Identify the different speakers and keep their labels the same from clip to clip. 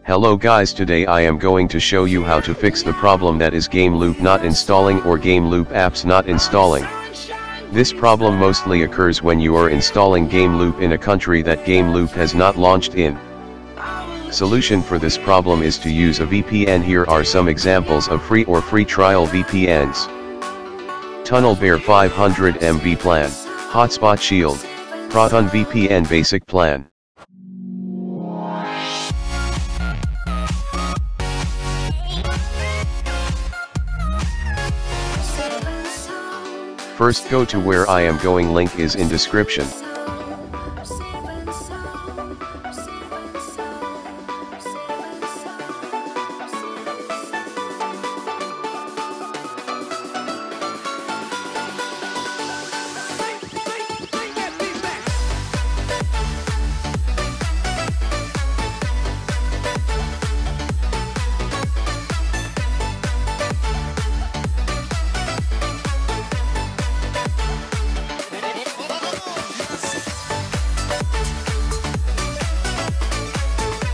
Speaker 1: Hello guys, today I am going to show you how to fix the problem that is Gameloop not installing or Gameloop apps not installing. This problem mostly occurs when you are installing Gameloop in a country that Gameloop has not launched in. Solution for this problem is to use a VPN. Here are some examples of free or free trial VPNs. TunnelBear 500 MB plan, Hotspot Shield, Proton VPN basic plan. First go to where I am going, link is in description.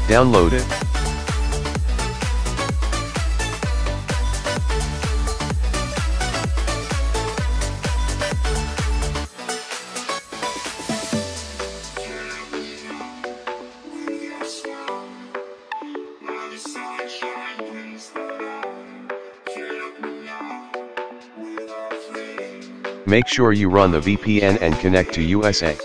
Speaker 1: Download it. Make sure you run the VPN and connect to USA.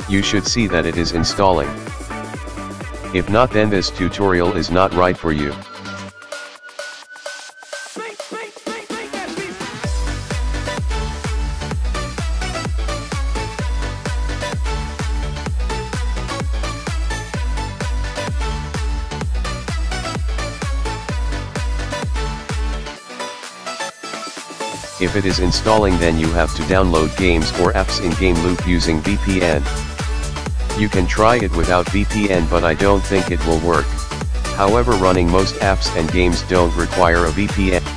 Speaker 1: You should see that it is installing. If not, then this tutorial is not right for you. If it is installing, then you have to download games or apps in Gameloop using VPN. You can try it without VPN, but I don't think it will work. However, running most apps and games don't require a VPN.